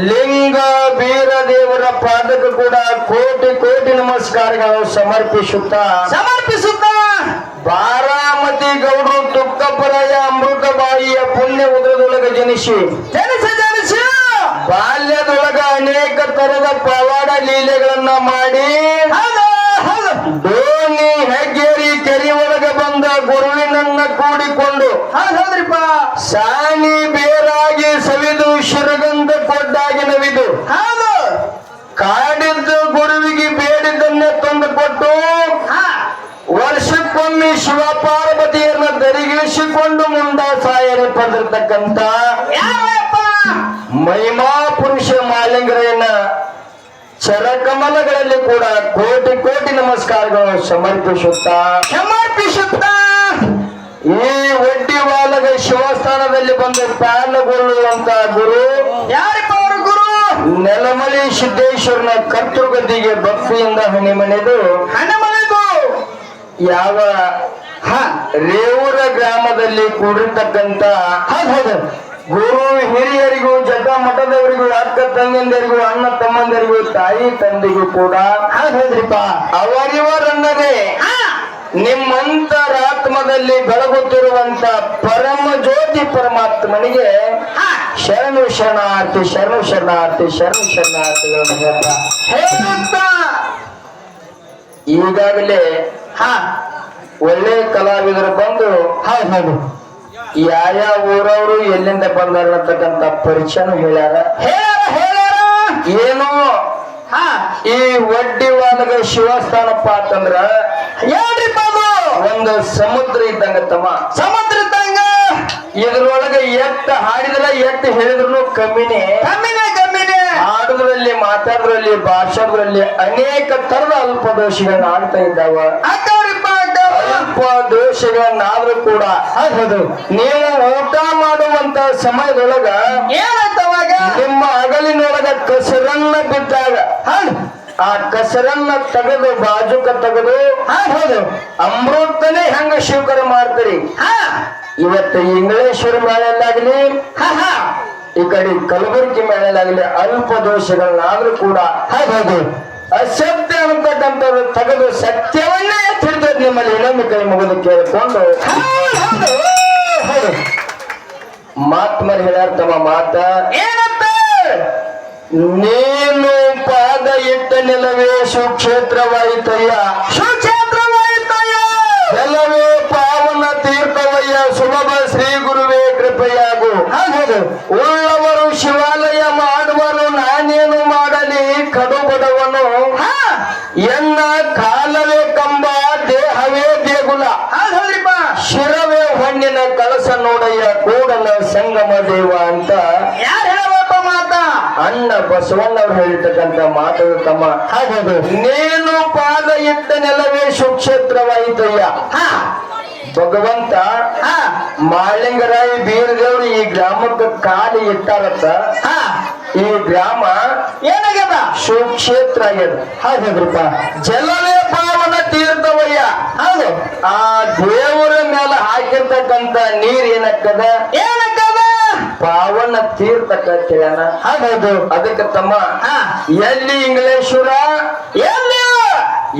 ಲಿಂಗ ಬೀರದೇವರ ಪಾದಕ್ಕೆ ಕೂಡ ಕೋಟಿ ಕೋಟಿ ನಮಸ್ಕಾರಗಳು ಸಮರ್ಪಿಸುತ್ತಾ ಬಾರಾಮತಿ ಗೌಡರು ತುಕ್ಕಪರಾಯ ಅಮೃತಬಾಯಿಯ ಪುಣ್ಯ ಉದರದೊಳಗೆ ಜನಿಸಿ ಬಾಲ್ಯದೊಳಗ ಅನೇಕ ತರದ ಪವಾಡ ಲೀಲೆಗಳನ್ನ ಮಾಡಿ ದೋಣಿ ಹೆಗ್ಗೇರಿ ಕೆರೆ ಒಳಗೆ ಬಂದ ಗುರುವಿನನ್ನ ಕೂಡಿಕೊಂಡು ಸಾನಿ ಬೇರಾಗಿ ಸವಿದು ಶಿರಗಂಧ ಕೊಡ್ಡಾಗಿ ನವಿದು ಕಾಡಿದ್ದು ಗುರುವಿಗೆ ಬೇಡಿದ್ದನ್ನೇ ತಂದು ಕೊಟ್ಟು ವರ್ಷಕ್ಕೊಮ್ಮೆ ಶಿವ ಪಾರ್ವತಿಯನ್ನ ದರಿಗಿಳಿಸಿಕೊಂಡು ಮುಂದ ಸಾಯನೆ ಪಡೆದಿರ್ತಕ್ಕಂಥ ಮಹಿಮಾ ಪುರುಷ ಮಾಲಿಂಗರನ್ನ ಚರಕಮಲಗಳಲ್ಲಿ ಕೂಡ ಕೋಟಿ ಕೋಟಿ ನಮಸ್ಕಾರಗಳು ಸಮರ್ಪಿಸುತ್ತಾ ಈ ಒಡ್ಡಿವಾಲಗ ಶಿವಸ್ಥಾನದಲ್ಲಿ ಬಂದು ಪಾಲಗೊಳ್ಳುವಂತ ಗುರು ಯಾರಿಪ್ಪ ಅವರು ಗುರು ನೆಲಮಲಿ ಸಿದ್ದೇಶ್ವರನ ಕರ್ತೃಗದ್ದಿಗೆ ಭಕ್ತಿಯಿಂದ ಹಣಿಮನೆದು ಯಾವ ರೇವೂರ ಗ್ರಾಮದಲ್ಲಿ ಕೂಡಿರ್ತಕ್ಕಂತ ಗುರು ಹಿರಿಯರಿಗೂ ಜಗ ಮಠದವರಿಗೂ ಅಕ್ಕ ತಂಗಿಯರಿಗೂ ಅಣ್ಣ ತಮ್ಮಂದರಿಗೂ ತಾಯಿ ತಂದೆಗೂ ಕೂಡ ಅವರಿವರನ್ನದೇ ನಿಮ್ಮಂತರಾತ್ಮದಲ್ಲಿ ಬೆಳಗುತ್ತಿರುವಂತ ಪರಮ ಜ್ಯೋತಿ ಪರಮಾತ್ಮನಿಗೆ ಶರಣು ಶರಣಾರ್ಥಿ ಶರಣು ಶರಣಾರ್ಥಿ ಶರಣು ಶರಣಾರ್ಥಿಗಳನ್ನು ಹೇಳ್ತಾ ಈಗಾಗಲೇ ಒಳ್ಳೆ ಕಲಾವಿದರು ಬಂದು ಯಾವ ಊರವರು ಎಲ್ಲಿಂದ ಬಂದಾರ ಅಂತಕ್ಕಂತ ಪರಿಚಯನು ಹೇಳ್ಯಾರ ಏನು ಈ ಒಡ್ಡಿವಾಲಗ ಶಿವಸ್ಥಾನಪ್ಪ ಅಂತಂದ್ರ ಒಂದು ಸಮುದ್ರ ಇದ್ದಂಗ ತಮ್ಮ ಸಮುದ್ರ ಇದ್ದಂಗ ಇದ್ರೊಳಗೆ ಎತ್ತ ಹಾಡಿದ್ರ ಎತ್ತ ಹೇಳಿದ್ರು ಕಮ್ಮಿನೇ ಹಾಡುದ್ರಲ್ಲಿ ಮಾತಾಡೋದ್ರಲ್ಲಿ ಭಾಷಾದ್ರಲ್ಲಿ ಅನೇಕ ತರದ ಅಲ್ಪ ದೋಷಗಳನ್ನ ಆಡ್ತಾ ಇದ್ದಾವ ಅಲ್ಪ ದೋಷಗಳನ್ನಾದ್ರೂ ಕೂಡ ನೀವು ಊಟ ಮಾಡುವಂತ ಸಮಯದೊಳಗ ನಿಮ್ಮ ಅಗಲಿನೊಳಗ ಕಸರನ್ನ ಬಿದ್ದಾಗ ಆ ಕಸರನ್ನ ತೆಗೆದು ಬಾಜುಕ ತೆಗೆದು ಅಮೃತನೇ ಹೆಂಗ ಸ್ವೀಕಾರ ಮಾಡ್ತೀರಿ ಇವತ್ತು ಇಂಗ್ಲೇಶ್ವರ ಮೇಳಲ್ಲಾಗ್ಲಿ ಈ ಕಡೆ ಕಲಬುರಗಿ ಮೇಳಲ್ಲಾಗ್ಲಿ ಅಲ್ಪ ದೋಷಗಳನ್ನಾದ್ರೂ ಕೂಡ ಅಸತ್ಯ ಅಂತಕ್ಕಂಥದ್ದು ತೆಗೆದು ಸತ್ಯವನ್ನೇ ತಿಳಿದ ನಿಮ್ಮಲ್ಲಿ ಇನ್ನೊಂದು ಕೈ ಮುಗಿದು ಕೇಳಿಕೊಂಡು ಮಾತ್ಮರಿ ಹೇಳ್ಯಾರ ತಮ್ಮ ಮಾತ ನೀನು ಪಾದ ಇಟ್ಟ ನೆಲವೇ ಸುಕ್ಷೇತ್ರವಾಯಿತಯ್ಯ ನೆಲವೇ ಪಾವನ ತೀರ್ಥವಯ್ಯ ಸುಲಭ ಶ್ರೀ ಗುರುವೇ ಕೃಪೆಯಾಗು ಉಳ್ಳವರು ಶಿವಾಲಯ ಮಾಡುವರು ನಾನೇನು ಮಾಡಲಿ ಕಡು ಬಡವನು ಎನ್ನ ಕಾಲವೇ ಕಂಬ ದೇಹವೇ ದೇಗುಲ ಶಿರವೇ ಹೊಣ್ಣಿನ ಕಳಸ ನೋಡಯ್ಯ ಕೂಡಲ ಸಂಗಮ ದೇವ ಅಂತ ಅಣ್ಣ ಬಸವಣ್ಣವ್ರು ಹೇಳಿರ್ತಕ್ಕಂಥ ಮಾತುಗಳು ತಮ್ಮ ನೀನು ಪಾದ ಇಟ್ಟ ನೆಲವೇ ಸುಕ್ಷೇತ್ರವಾಯಿತಯ್ಯ ಭಗವಂತ ಮಾಳಿಂಗರಾಯ ಬೀರದೇವ್ರು ಈ ಗ್ರಾಮಕ್ಕೆ ಕಾಲಿ ಇಟ್ಟಾರತ್ತ ಈ ಗ್ರಾಮ ಏನಾಗ್ಯದ ಸುಕ್ಷೇತ್ರ ಆಗ್ಯದ ಹಾಗಾದ್ರಪ್ಪ ಜಲವೇ ಪಾವನ ತೀರ್ಥವಯ್ಯ ಹೌದು ಆ ದೇವರ ಮೇಲೆ ಹಾಕಿರ್ತಕ್ಕಂತ ನೀರ್ ಏನಕ್ಕದ ಪಾವನ ತೀರ್ಥಕತ್ತೇನ ಹೌದು ಅದಕ್ಕೆ ತಮ್ಮ ಎಲ್ಲಿ ಇಂಗ್ಲೇಶ್ವರ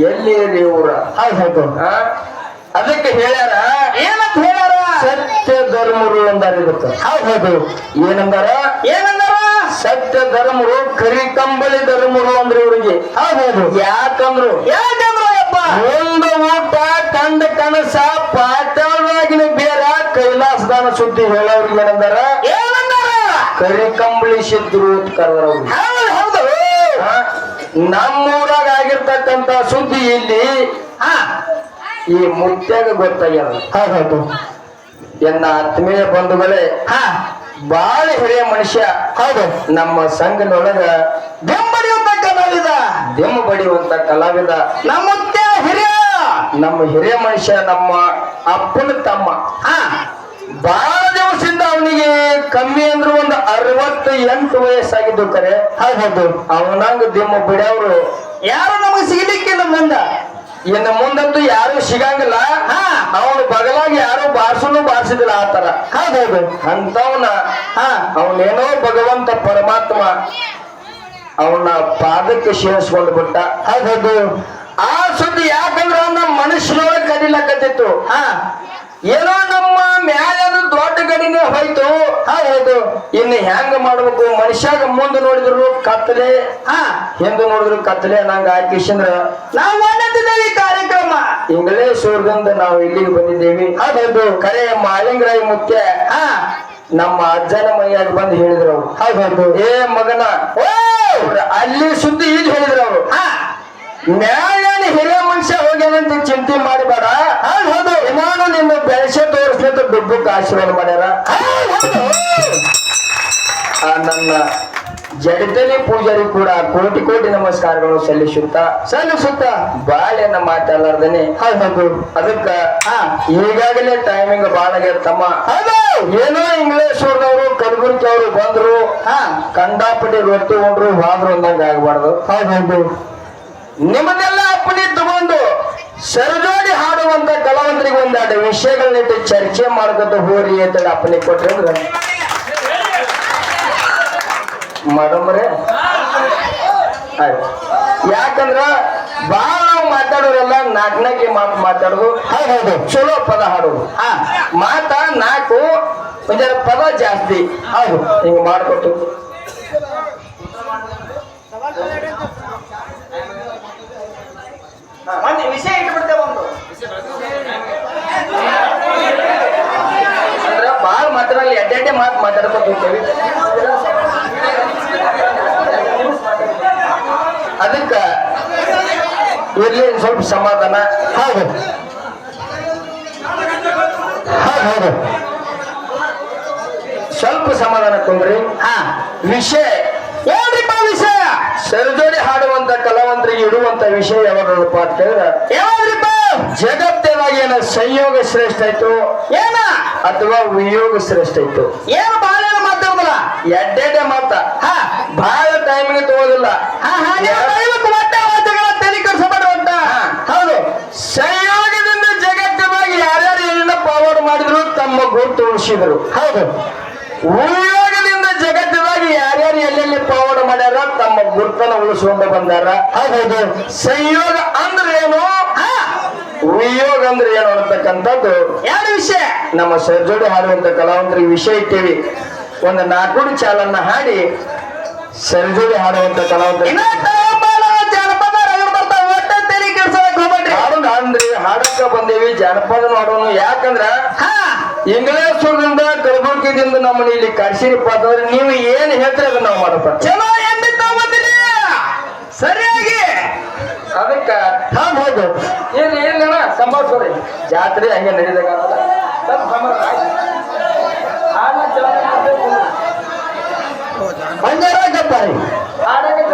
ಎಲ್ಲಿ ರೇವೂರ ಹೌದು ಅದಕ್ಕೆ ಹೇಳ್ಯಾರ ಏನಂತ ಹೇಳ್ಯಾರ ಸತ್ಯ ಧರ್ಮರು ಅಂದಾರ ಇದಕ್ಕೆ ಹೌದು ಏನಂದಾರ ಸತ್ಯ ಧರ್ಮರು ಕರಿ ಕಂಬಳಿ ಧರ್ಮರು ಅಂದ್ರೆ ಇವ್ರಿಗೆ ಹೌದು ಯಾಕಂದ್ರು ಒಂದು ಊಟ ಕಂಡ ಕನಸ ಪಾತಾಳವಾಗಿನ ಬೇರ ಕೈಲಾಸದಾನ ಸುದ್ದಿ ಹೇಳೋರಿಗೆ ಏನಂದಾರ ಕರಿ ಕಂಬಳಿ ಸಿದ್ರು ಕರೆದವ್ರು ನಮ್ಮೂರಾಗ ಆಗಿರ್ತಕ್ಕಂತ ಸುದ್ದಿ ಇಲ್ಲಿ ಈ ಮುತ್ಯಾಗ ಗೊತ್ತಾಗ್ಯದ ಹೌದು ಎನ್ನ ಆತ್ಮೀಯ ಬಂಧುಗಳೇ ಬಾಳ ಹಿರಿಯ ಮನುಷ್ಯ ಹೌದು ನಮ್ಮ ಸಂಘದೊಳಗ ದೆಮ್ಮ ಬಡಿಯುವಂತ ಕಲಾವಿದ ನಮ್ಮ ಹಿರಿಯ ಮನುಷ್ಯ ನಮ್ಮ ಅಪ್ಪನ ತಮ್ಮ ಬಹಳ ದಿವಸದಿಂದ ಅವನಿಗೆ ಕಮ್ಮಿ ಅಂದ್ರು ಒಂದು 68 ವಯಸ್ಸಾಗಿದ್ದು ಕರೆ ಹೌದು ಅವನಂಗ ದೆಮ್ಮ ಬಿಡವ್ರು ಯಾರು ನಮಗೆ ಸಿಗ್ಲಿಕ್ಕಿಲ್ಲ ಮುಂದ ಇನ್ನು ಮುಂದಂತೂ ಯಾರು ಸಿಗಂಗಿಲ್ಲ. ಅವನು ಬಗಲಾಗಿ ಯಾರು ಬಾರಿಸಿದಿಲ್ಲ ಆತರ. ಹೌದೌದು. ಅಂತವನ ಅವನೇನೋ ಭಗವಂತ ಪರಮಾತ್ಮ ಅವನ ಪಾದಕ್ಕೆ ಸೇರಿಸ್ಕೊಂಡು ಬಿಟ್ಟ. ಹೌದೌದು. ಆ ಸುದ್ದಿ ಯಾಕಂದ್ರ ನಮ್ಮ ಮನುಷ್ಯನೊಳಗೆ ಕಡಿಲಕತ್ತಿತ್ತು. ಏನೋ ನಮ್ಮ ಮ್ಯಾಲದು ದೊಡ್ಡ ಗಡಿನೇ ಹೋಯ್ತು. ಹೌದು. ಇನ್ನು ಹೆಂಗ ಮಾಡ್ಬೇಕು? ಮನುಷ್ಯಾಗ ಮುಂದೆ ನೋಡಿದ್ರು ಕತ್ತಲೆ, ಹಿಂದೆ ನೋಡಿದ್ರು ಕತ್ತಲೆ ನಂಗ ಹಾಕಿಸಂದ್ರ ನಾವು ಮಾಡಿದ್ದೇವೆ ಈ ಕಾರ್ಯಕ್ರಮ. ಇಂಗ್ಲೇಶ್ವರದಿಂದ ನಾವು ಇಲ್ಲಿಗೆ ಬಂದಿದ್ದೇವೆ. ಹೌದು. ಕರೆ ಮಾಳಿಂಗರಾಯ ಮುಖ್ಯ ನಮ್ಮ ಅಜ್ಜನ ಮೈಯಾಗ ಬಂದು ಹೇಳಿದ್ರು ಅವ್ರು. ಹೌದು. ಏ ಮಗನ ಅಲ್ಲಿ ಸುದ್ದಿ ಇಲ್ಲಿ ಹೇಳಿದ್ರು ಅವರು. ಮ್ಯಾಲೇನು ಹಿರಿಯ ಮನುಷ್ಯ ಹೋಗ್ಯಾನಂತ ಚಿಂತೆ ಮಾಡಬೇಡ. ಹೌದು. ನಾನು ನಿಮ್ಮ ಬೆಳೆಸೆ ತೋರಿಸ್ಲಿಕ್ಕೆ ದುಡ್ಡಕ್ಕೆ ಆಶೀರ್ವಾದ ಮಾಡ್ಯಾರ. ನನ್ನ ಜಡತಲಿ ಪೂಜಾರಿ ಕೂಡ ಕೋಟಿ ಕೋಟಿ ನಮಸ್ಕಾರಗಳು ಸಲ್ಲಿಸುತ್ತ ಬಾಳೆನ ಮಾತಾಡಲಾರ್ದೇನೆ. ಹೌದು. ಅದಕ್ಕ ಈಗಾಗಲೇ ಟೈಮಿಂಗ್ ಬಾಳ ತಮ್ಮ. ಏನೋ ಇಂಗ್ಲೇಶ್ವರದವರು ಕಲಬುರ್ಗಿ ಅವರು ಬಂದ್ರು, ಕಂಡಾಪಟ್ಟಿ ರೊಟ್ಟಿ ಉಂಡ್ರು ಹೋದ್ರು ಅಂದಂಗ ಆಗ್ಬಾರ್ದು. ಹೌದು. ನಿಮ್ಮನ್ನೆಲ್ಲ ಅಪ್ಪನಿ ತಗೊಂಡು ಸರಜೋಡಿ ಹಾಡುವಂತ ಕಲಾವಂತರಿಗೆ ಒಂದೆರಡು ವಿಷಯಗಳನ್ನಿಟ್ಟು ಚರ್ಚೆ ಮಾಡ್ಕೊತ ಹೋರಿ ಅಂತ ಅಪ್ಪನಿ ಕೊಟ್ರಿ ಅಂದ್ರ ಮಾಡಮ್ರೆ ಆಯ್ತು. ಯಾಕಂದ್ರ ಬಾಳ ನಾವು ಮಾತಾಡೋರೆಲ್ಲ ನಾಲ್ಕನಾಗಿ ಮಾತಾಡೋದು. ಹೌದು. ಚಲೋ ಪದ ಹಾಡೋದು. ಮಾತ ನಾಲ್ಕು ಒಂದರ ಪದ ಜಾಸ್ತಿ. ಹೌದು. ಹಿಂಗ ಮಾಡ್ಕೊಟ್ಟು ವಿಷಯ ಇಟ್ಬಿಡ್ತೇವೆ. ಒಂದು ಅಂದ್ರ ಬಾಳ ಮಾತಾಡಲಿ ಎಡ್ಡೆ ಮಾತು ಮಾತಾಡ್ಕೊತ ಹೋಗ್ತೇವೆ. ಅದಕ್ಕ ಇರ್ಲಿ ಸ್ವಲ್ಪ ಸಮಾಧಾನ. ಹೌದು. ಹೌದು. ಸ್ವಲ್ಪ ಸಮಾಧಾನ ಕೊಂಡ್ರಿ. ವಿಷಯ ಹೇಳ್ರಿಪ್ಪ. ವಿಷಯ ಸರಜೋಡಿ ಹಾಡುವಂತ ಕಲಾವಂತರಿಗೆ ಇಡುವಂತ ವಿಷಯ ಯಾವ್ದಪ್ಪ ಅಂತ ಹೇಳಿದ್ರೆ ಯಾವ್ದ್ರಿಪ್ಪ? ಜಗತ್ತೇವಾಗಿ ಏನ ಸಂಯೋಗ ಶ್ರೇಷ್ಠ ಆಯ್ತು ಏನ ಅಥವಾ ವಿಯೋಗ ಶ್ರೇಷ್ಠ ಆಯ್ತು? ಏನು ಬಾಳ ಮಾತಾಡೋದಿಲ್ಲ, ಎಡ್ಡೆ ಮಾತ. ಬಹಳ ಟೈಮಿಗೆ ತಗೋದಿಲ್ಲ. ತಲೆ ಕಡಿಸಬೇಡ. ಹೌದು. ಸಂಯೋಗದಿಂದ ಜಗತ್ತವಾಗಿ ಯಾರ್ಯಾರು ಏನೇನ ಫಾರ್ವರ್ಡ್ ಮಾಡಿದ್ರು ತಮ್ಮ ಗುರುತು ಉಳಿಸಿದ್ರು. ಹೌದು. ವಿಯೋಗದಿಂದ ಜಗತ್ತವಾಗಿ ಯಾರ್ಯಾರು ಎಲ್ಲೆಲ್ಲಿ ಫಾರ್ವರ್ಡ್ ಮಾಡ್ಯಾರ ತಮ್ಮ ಗುರುತನ ಉಳಿಸ್ಕೊಂಡು ಬಂದಾರ. ಹೌದು. ಸಂಯೋಗ ಅಂದ್ರೆ ಏನು, ವಿಯೋಗ ಅಂದ್ರೆ ಏನು ಅನ್ನತಕ್ಕಂಥದ್ದು ಎರಡು ವಿಷಯ ನಮ್ಮ ಸರ್ಜೋಡಿ ಹಾಡುವಂತ ಕಲಾವಂತರಿಗೆ ವಿಷಯ ಇಟ್ಟೇವಿ. ಒಂದು 4 ಚಾಲನ್ನ ಹಾಡಿ ಸರ್ಜೋಡಿ ಹಾಡುವಂತ ಕಲಾವಂತರಿಗೆ ಅಂದ್ರೆ ಹಾಡಕ್ಕ ಬಂದೇವಿ. ಜಾನಪದ ಮಾಡೋನು. ಯಾಕಂದ್ರ ಇಂಗ್ಲೇಶ್ವರದಿಂದ ಕಲಬುರ್ಗಿದಿಂದ ನಮ್ಮನ್ನ ಇಲ್ಲಿ ಕರ್ಸಿರಿಪ್ಪ ಅಂತಂದ್ರೆ ನೀವು ಏನ್ ಹೇಳ್ತೀರಿ ಅದನ್ನ ನಾವು ಮಾಡಪ್ಪ. ಚಲೋ ಸರಿಯಾಗಿ ಅದಕ್ಕ ಹೌದು. ಏನ ಸಂಭಾಷಣೆ ಜಾತ್ರೆ ಹಂಗೆ ನಡೀದಾಗ ಹಾಡಕ್ಕೆ